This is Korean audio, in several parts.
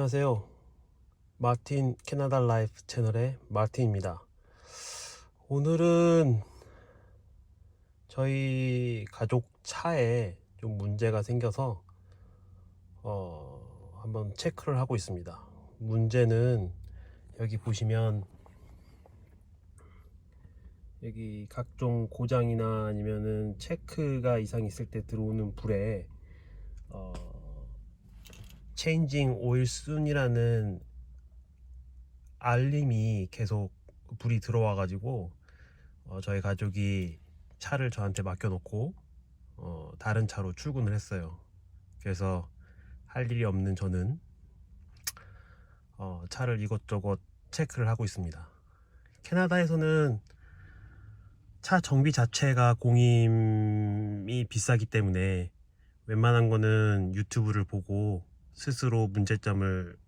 안녕하세요. 마틴 캐나다 라이프 채널의 마틴입니다. 오늘은 저희 가족 차에 좀 문제가 생겨서 한번 체크를 하고 있습니다. 문제는 여기 보시면 여기 각종 고장이나 아니면은 체크가 이상 있을 때 들어오는 불에 체인징 오일 순이라는 알림이 계속 불이 들어와 가지고 저희 가족이 차를 저한테 맡겨 놓고 다른 차로 출근을 했어요. 그래서 할 일이 없는 저는 차를 이것저것 체크를 하고 있습니다. 캐나다에서는 차 정비 자체가 공임이 비싸기 때문에 웬만한 거는 유튜브를 보고 스스로 문제점을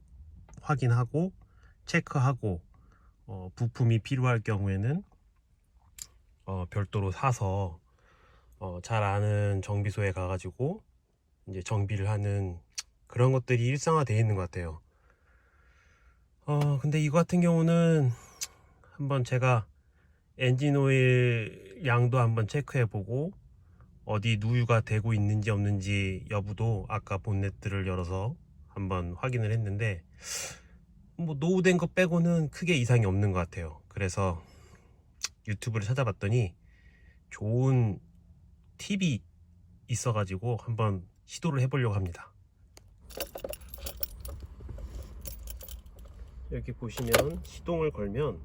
확인하고 체크하고 부품이 필요할 경우에는 별도로 사서 잘 아는 정비소에 가가지고 이제 정비를 하는 그런 것들이 일상화되어 있는 것 같아요. 근데 이거 같은 경우는 한번 제가 엔진 오일 양도 한번 체크해 보고 어디 누유가 되고 있는지 없는지 여부도 아까 본네트를 열어서 한번 확인을 했는데 뭐 노후된 거 빼고는 크게 이상이 없는 것 같아요. 그래서 유튜브를 찾아봤더니 좋은 팁이 있어가지고 한번 시도를 해보려고 합니다. 여기 보시면 시동을 걸면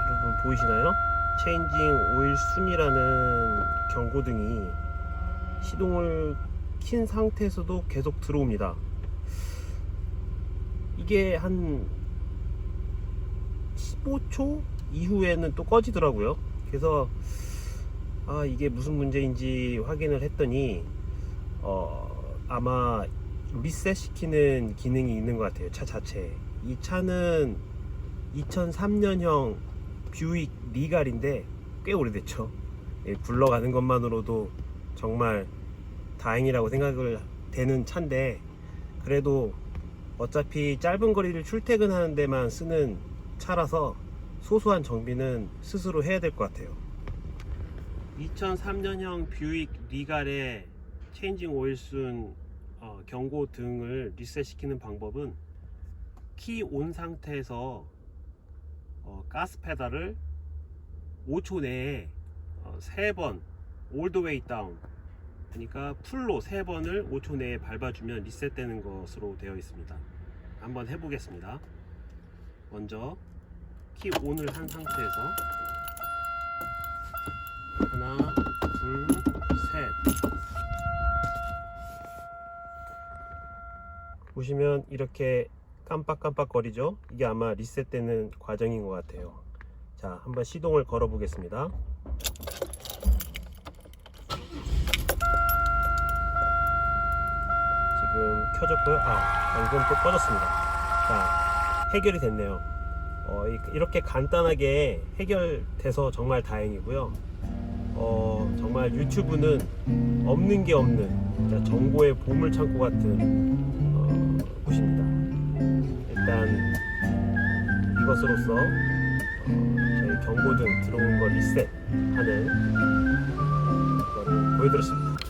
여러분 보이시나요? 체인징 오일 순이라는 경고등이 시동을 킨 상태에서도 계속 들어옵니다. 이게 한 15초 이후에는 또 꺼지더라고요. 그래서 이게 무슨 문제인지 확인을 했더니 아마 리셋 시키는 기능이 있는 것 같아요. 차 자체에. 이 차는 2003년형 뷰익 리갈인데 꽤 오래됐죠. 굴러가는 것만으로도 정말 다행이라고 생각을 되는 차인데, 그래도 어차피 짧은 거리를 출퇴근하는 데만 쓰는 차라서 소소한 정비는 스스로 해야 될 것 같아요. 2003년형 뷰익 리갈의 체인징 오일순 경고 등을 리셋 시키는 방법은 키 온 상태에서 가스 페달을 5초 내에 3번 all the way down, 그러니까 풀로 3번을 5초 내에 밟아주면 리셋되는 것으로 되어 있습니다. 한번 해보겠습니다. 먼저 키 온을 한 상태에서 하나, 둘, 셋. 보시면 이렇게 깜빡깜빡 거리죠. 이게 아마 리셋되는 과정인 것 같아요. 자, 한번 시동을 걸어 보겠습니다. 지금 켜졌고요. 방금 또 꺼졌습니다. 자, 해결이 됐네요. 이렇게 간단하게 해결돼서 정말 다행이고요. 정말 유튜브는 없는 게 없는 정보의 보물창고 같은 곳입니다. 일단 이것으로써 저희 경고등 들어온 거 리셋하는 거를 보여드렸습니다.